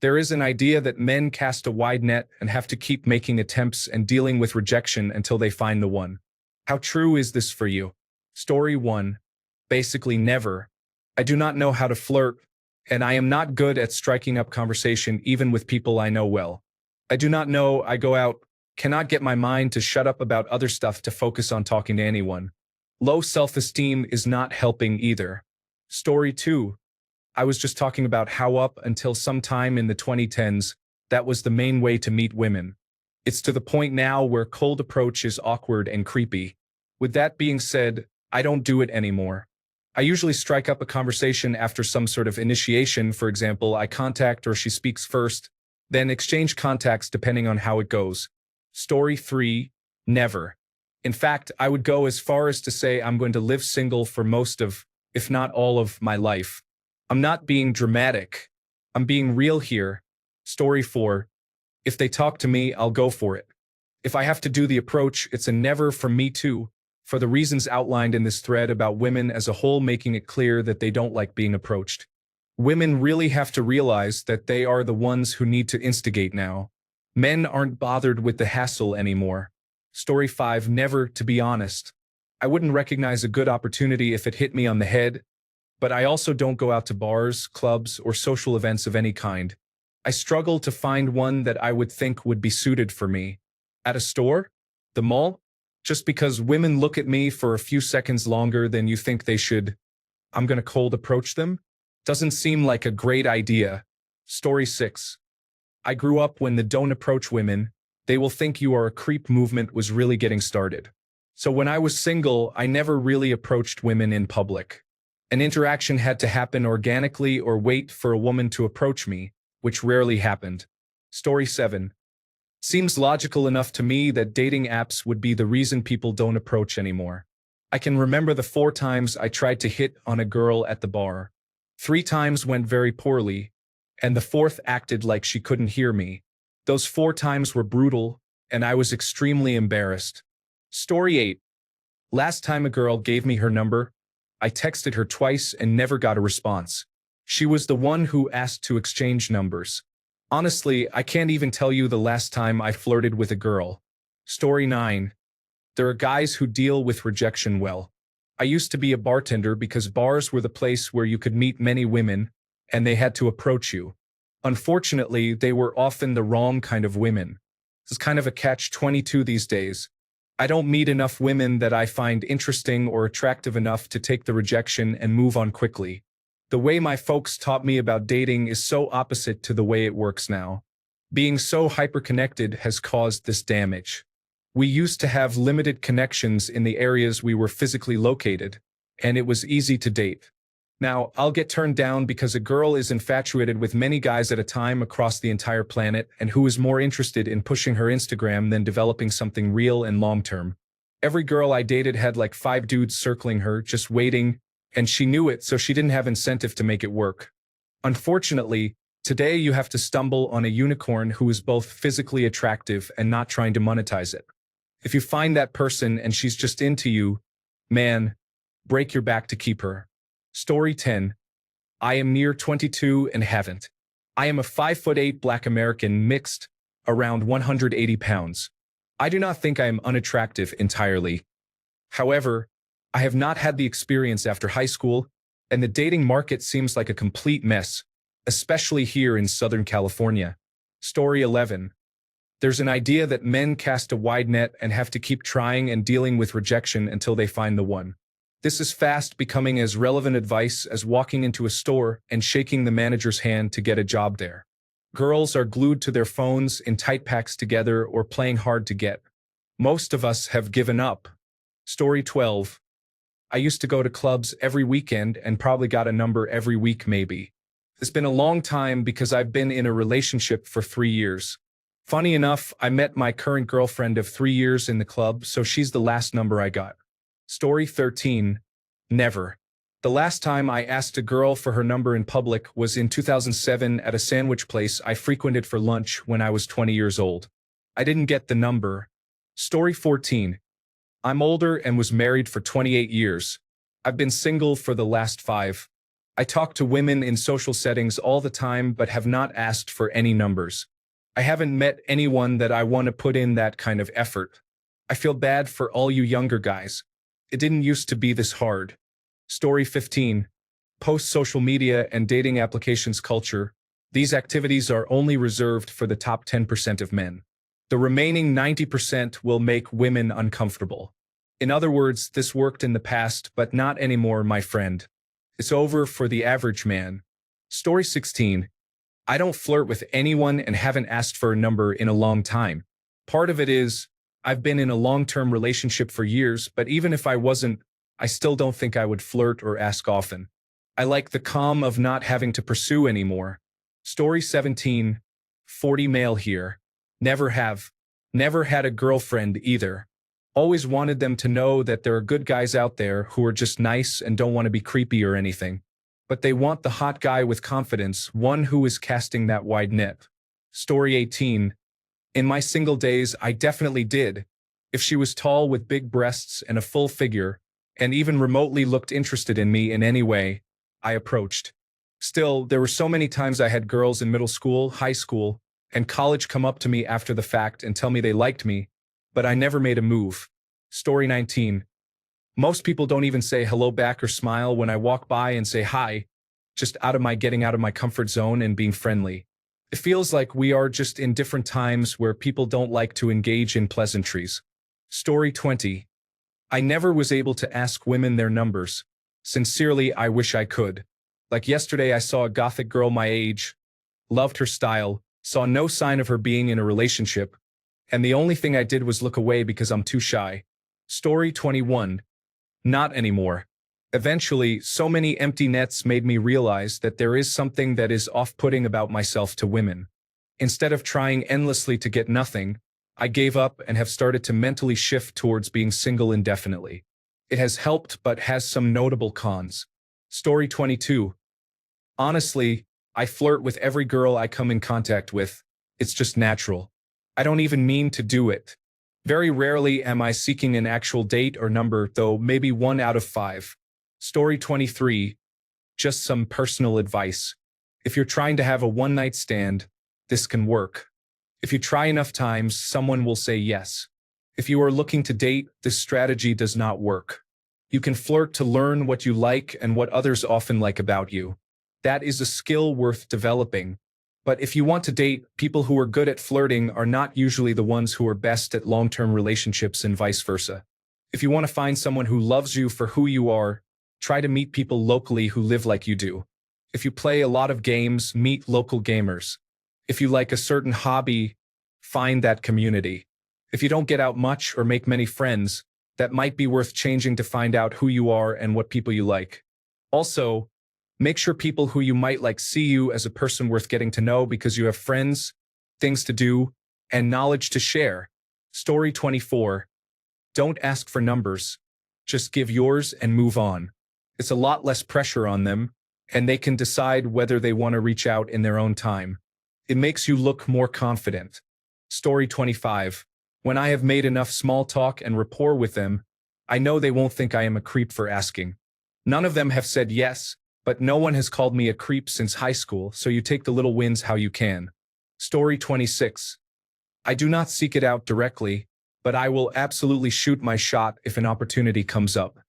There is an idea that men cast a wide net and have to keep making attempts and dealing with rejection until they find the one. How true is this for you? Story 1. Basically never. I do not know how to flirt, and I am not good at striking up conversation even with people I know well. I do not know, I go out, cannot get my mind to shut up about other stuff to focus on talking to anyone. Low self-esteem is not helping either. Story 2. I was just talking about how up until sometime in the 2010s, that was the main way to meet women. It's to the point now where cold approach is awkward and creepy. With that being said, I don't do it anymore. I usually strike up a conversation after some sort of initiation, for example, I contact or she speaks first, then exchange contacts depending on how it goes. Story 3. Never. In fact, I would go as far as to say I'm going to live single for most of, if not all of, my life. I'm not being dramatic. I'm being real here. Story 4. If they talk to me, I'll go for it. If I have to do the approach, it's a never from me too, for the reasons outlined in this thread about women as a whole making it clear that they don't like being approached. Women really have to realize that they are the ones who need to instigate now. Men aren't bothered with the hassle anymore. Story 5. Never, to be honest. I wouldn't recognize a good opportunity if it hit me on the head, but I also don't go out to bars, clubs, or social events of any kind. I struggle to find one that I would think would be suited for me. At a store? The mall? Just because women look at me for a few seconds longer than you think they should, I'm gonna cold approach them? Doesn't seem like a great idea. Story 6. I grew up when the don't approach women, they will think you are a creep movement was really getting started. So when I was single, I never really approached women in public. An interaction had to happen organically or wait for a woman to approach me, which rarely happened. Story 7. Seems logical enough to me that dating apps would be the reason people don't approach anymore. I can remember the 4 times I tried to hit on a girl at the bar. 3 times went very poorly, and the 4th acted like she couldn't hear me. Those 4 times were brutal, and I was extremely embarrassed. Story 8. Last time a girl gave me her number, I texted her twice and never got a response. She was the one who asked to exchange numbers. Honestly, I can't even tell you the last time I flirted with a girl. Story 9. There are guys who deal with rejection well. I used to be a bartender because bars were the place where you could meet many women, and they had to approach you. Unfortunately, they were often the wrong kind of women. It's kind of a catch-22 these days. I don't meet enough women that I find interesting or attractive enough to take the rejection and move on quickly. The way my folks taught me about dating is so opposite to the way it works now. Being so hyper-connected has caused this damage. We used to have limited connections in the areas we were physically located, and it was easy to date. Now, I'll get turned down because a girl is infatuated with many guys at a time across the entire planet and who is more interested in pushing her Instagram than developing something real and long-term. Every girl I dated had like 5 dudes circling her, just waiting, and she knew it, so she didn't have incentive to make it work. Unfortunately, today you have to stumble on a unicorn who is both physically attractive and not trying to monetize it. If you find that person and she's just into you, man, break your back to keep her. Story 10. I am near 22 and haven't. I am a 5'8" Black American mixed, around 180 pounds. I do not think I am unattractive entirely. However, I have not had the experience after high school, and the dating market seems like a complete mess, especially here in Southern California. Story 11. There's an idea that men cast a wide net and have to keep trying and dealing with rejection until they find the one. This is fast becoming as relevant advice as walking into a store and shaking the manager's hand to get a job there. Girls are glued to their phones in tight packs together or playing hard to get. Most of us have given up. Story 12. I used to go to clubs every weekend and probably got a number every week maybe. It's been a long time because I've been in a relationship for 3 years. Funny enough, I met my current girlfriend of 3 years in the club, so she's the last number I got. Story 13. Never. The last time I asked a girl for her number in public was in 2007 at a sandwich place I frequented for lunch when I was 20 years old. I didn't get the number. Story 14. I'm older and was married for 28 years. I've been single for the last 5. I talk to women in social settings all the time but have not asked for any numbers. I haven't met anyone that I want to put in that kind of effort. I feel bad for all you younger guys. It didn't used to be this hard. Story 15. Post-social media and dating applications culture. These activities are only reserved for the top 10% of men. The remaining 90% will make women uncomfortable. In other words, this worked in the past, but not anymore, my friend. It's over for the average man. Story 16. I don't flirt with anyone and haven't asked for a number in a long time. Part of it is, I've been in a long-term relationship for years, but even if I wasn't, I still don't think I would flirt or ask often. I like the calm of not having to pursue anymore. Story 17. 40 male here. Never have. Never had a girlfriend either. Always wanted them to know that there are good guys out there who are just nice and don't want to be creepy or anything. But they want the hot guy with confidence, one who is casting that wide net. Story 18. In my single days, I definitely did. If she was tall with big breasts and a full figure, and even remotely looked interested in me in any way, I approached. Still, there were so many times I had girls in middle school, high school, and college come up to me after the fact and tell me they liked me, but I never made a move. Story 19. Most people don't even say hello back or smile when I walk by and say hi, just getting out of my comfort zone and being friendly. It feels like we are just in different times where people don't like to engage in pleasantries. Story 20. I never was able to ask women their numbers. Sincerely, I wish I could. Like yesterday, I saw a gothic girl my age, loved her style, saw no sign of her being in a relationship, and the only thing I did was look away because I'm too shy. Story 21. Not anymore. Eventually, so many empty nets made me realize that there is something that is off-putting about myself to women. Instead of trying endlessly to get nothing, I gave up and have started to mentally shift towards being single indefinitely. It has helped but has some notable cons. Story 22. Honestly, I flirt with every girl I come in contact with. It's just natural. I don't even mean to do it. Very rarely am I seeking an actual date or number, though maybe 1 out of 5. Story 23. Just some personal advice. If you're trying to have a one-night stand, this can work. If you try enough times, someone will say yes. If you are looking to date, this strategy does not work. You can flirt to learn what you like and what others often like about you. That is a skill worth developing. But if you want to date, people who are good at flirting are not usually the ones who are best at long-term relationships and vice versa. If you want to find someone who loves you for who you are, try to meet people locally who live like you do. If you play a lot of games, meet local gamers. If you like a certain hobby, find that community. If you don't get out much or make many friends, that might be worth changing to find out who you are and what people you like. Also, make sure people who you might like see you as a person worth getting to know because you have friends, things to do, and knowledge to share. Story 24. Don't ask for numbers. Just give yours and move on. It's a lot less pressure on them, and they can decide whether they want to reach out in their own time. It makes you look more confident. Story 25. When I have made enough small talk and rapport with them, I know they won't think I am a creep for asking. None of them have said yes, but no one has called me a creep since high school, so you take the little wins how you can. Story 26. I do not seek it out directly, but I will absolutely shoot my shot if an opportunity comes up.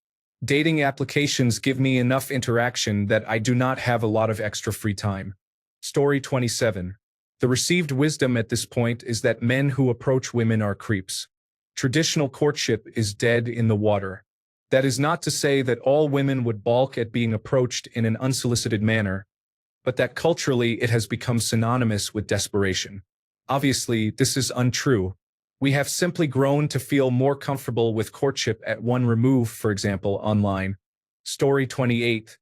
Dating applications give me enough interaction that I do not have a lot of extra free time. Story 27. The received wisdom at this point is that men who approach women are creeps. Traditional courtship is dead in the water. That is not to say that all women would balk at being approached in an unsolicited manner, but that culturally it has become synonymous with desperation. Obviously, this is untrue. We have simply grown to feel more comfortable with courtship at one remove, for example, online. Story 28.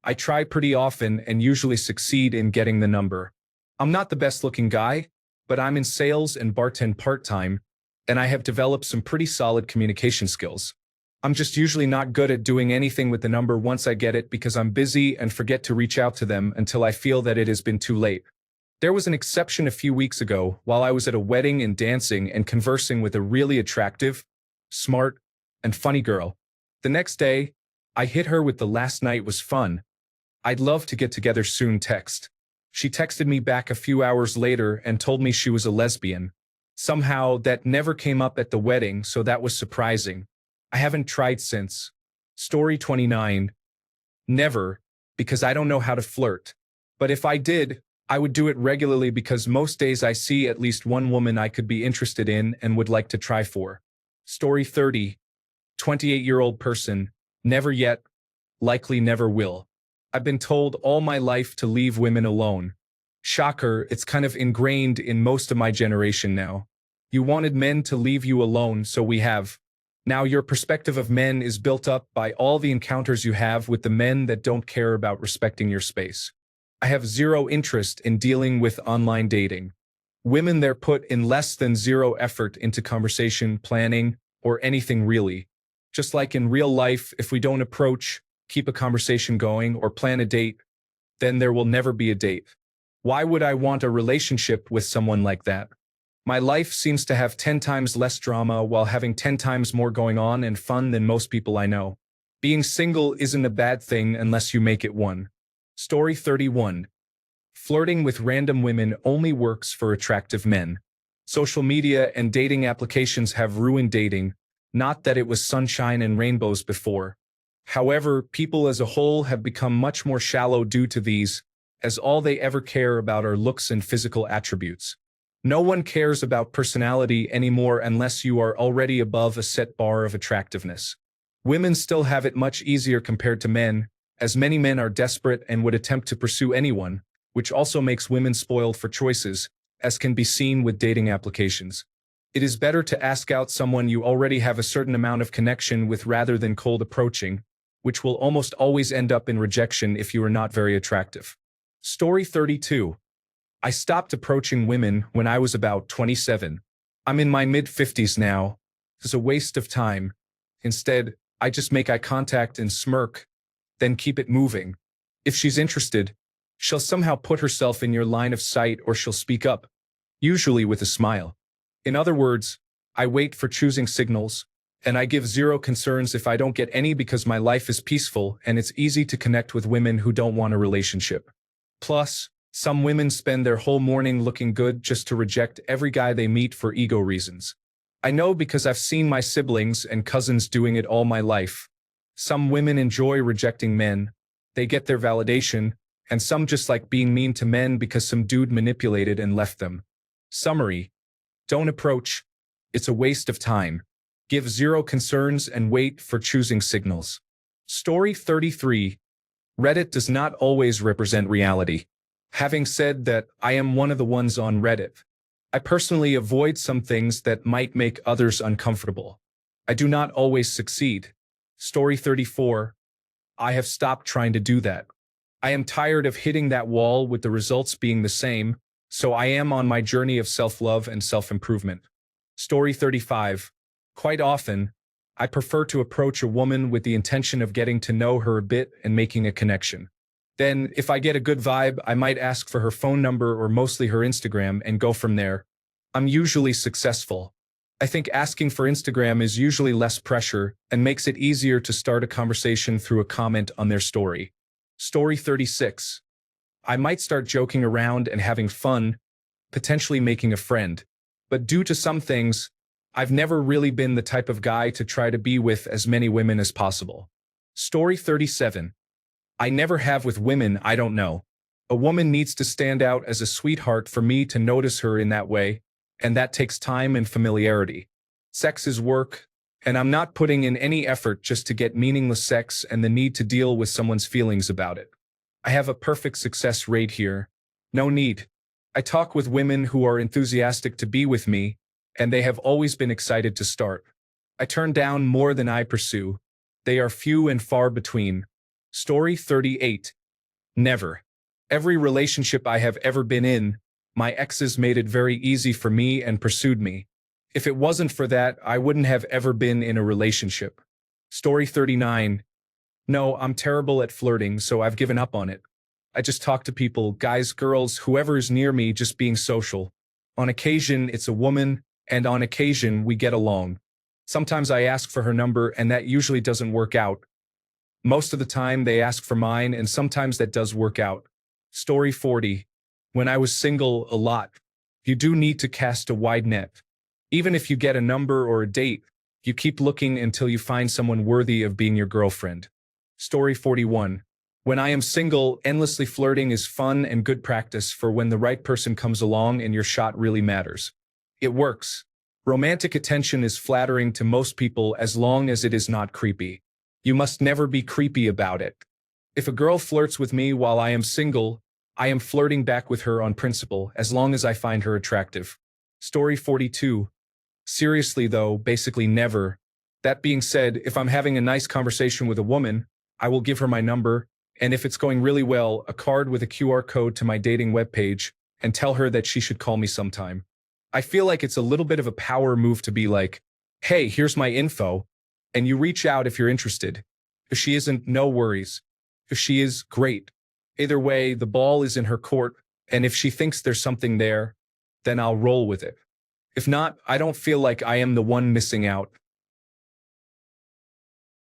I try pretty often and usually succeed in getting the number. I'm not the best-looking guy, but I'm in sales and bartend part-time, and I have developed some pretty solid communication skills. I'm just usually not good at doing anything with the number once I get it because I'm busy and forget to reach out to them until I feel that it has been too late. There was an exception a few weeks ago while I was at a wedding and dancing and conversing with a really attractive, smart, and funny girl. The next day, I hit her with the last night was fun, I'd love to get together soon text. She texted me back a few hours later and told me she was a lesbian. Somehow, that never came up at the wedding, so that was surprising. I haven't tried since. Story 29. Never, because I don't know how to flirt. But if I did, I would do it regularly because most days I see at least one woman I could be interested in and would like to try for. Story 30. 28-year-old person. Never yet. Likely never will. I've been told all my life to leave women alone. Shocker, it's kind of ingrained in most of my generation now. You wanted men to leave you alone, so we have. Now your perspective of men is built up by all the encounters you have with the men that don't care about respecting your space. I have zero interest in dealing with online dating. Women there put in less than zero effort into conversation, planning, or anything really. Just like in real life, if we don't approach, keep a conversation going, or plan a date, then there will never be a date. Why would I want a relationship with someone like that? My life seems to have 10 times less drama while having 10 times more going on and fun than most people I know. Being single isn't a bad thing unless you make it one. Story 31. Flirting with random women only works for attractive men. Social media and dating applications have ruined dating, not that it was sunshine and rainbows before. However, people as a whole have become much more shallow due to these, as all they ever care about are looks and physical attributes. No one cares about personality anymore unless you are already above a set bar of attractiveness. Women still have it much easier compared to men, as many men are desperate and would attempt to pursue anyone, which also makes women spoiled for choices, as can be seen with dating applications. It is better to ask out someone you already have a certain amount of connection with rather than cold approaching, which will almost always end up in rejection if you are not very attractive. Story 32. I stopped approaching women when I was about 27. I'm in my mid-50s now. It's a waste of time. Instead, I just make eye contact and smirk, then keep it moving. If she's interested, she'll somehow put herself in your line of sight or she'll speak up, usually with a smile. In other words, I wait for choosing signals, and I give zero concerns if I don't get any because my life is peaceful and it's easy to connect with women who don't want a relationship. Plus, some women spend their whole morning looking good just to reject every guy they meet for ego reasons. I know because I've seen my siblings and cousins doing it all my life. Some women enjoy rejecting men. They get their validation, and some just like being mean to men because some dude manipulated and left them. Summary: don't approach. It's a waste of time. Give zero concerns and wait for choosing signals. Story 33. Reddit does not always represent reality. Having said that, I am one of the ones on Reddit. I personally avoid some things that might make others uncomfortable. I do not always succeed. Story 34. I have stopped trying to do that. I am tired of hitting that wall with the results being the same, so I am on my journey of self-love and self-improvement. Story 35. Quite often, I prefer to approach a woman with the intention of getting to know her a bit and making a connection. Then, if I get a good vibe, I might ask for her phone number or mostly her Instagram and go from there. I'm usually successful. I think asking for Instagram is usually less pressure and makes it easier to start a conversation through a comment on their story. Story 36. I might start joking around and having fun, potentially making a friend. But due to some things, I've never really been the type of guy to try to be with as many women as possible. Story 37. I never have with women I don't know. A woman needs to stand out as a sweetheart for me to notice her in that way, and that takes time and familiarity. Sex is work, and I'm not putting in any effort just to get meaningless sex and the need to deal with someone's feelings about it. I have a perfect success rate here. No need. I talk with women who are enthusiastic to be with me, and they have always been excited to start. I turn down more than I pursue. They are few and far between. Story 38. Never. Every relationship I have ever been in, my exes made it very easy for me and pursued me. If it wasn't for that, I wouldn't have ever been in a relationship. Story 39. No, I'm terrible at flirting, so I've given up on it. I just talk to people, guys, girls, whoever is near me, just being social. On occasion, it's a woman, and on occasion, we get along. Sometimes I ask for her number, and that usually doesn't work out. Most of the time, they ask for mine, and sometimes that does work out. Story 40. When I was single a lot. You do need to cast a wide net. Even if you get a number or a date, you keep looking until you find someone worthy of being your girlfriend. Story 41. When I am single, endlessly flirting is fun and good practice for when the right person comes along and your shot really matters. It works. Romantic attention is flattering to most people as long as it is not creepy. You must never be creepy about it. If a girl flirts with me while I am single, I am flirting back with her on principle as long as I find her attractive. Story 42. Seriously though, basically never. That being said, if I'm having a nice conversation with a woman, I will give her my number, and if it's going really well, a card with a QR code to my dating webpage, and tell her that she should call me sometime. I feel like it's a little bit of a power move to be like, hey, here's my info, and you reach out if you're interested. If she isn't, no worries. If she is, great. Either way, the ball is in her court, and if she thinks there's something there, then I'll roll with it. If not, I don't feel like I am the one missing out.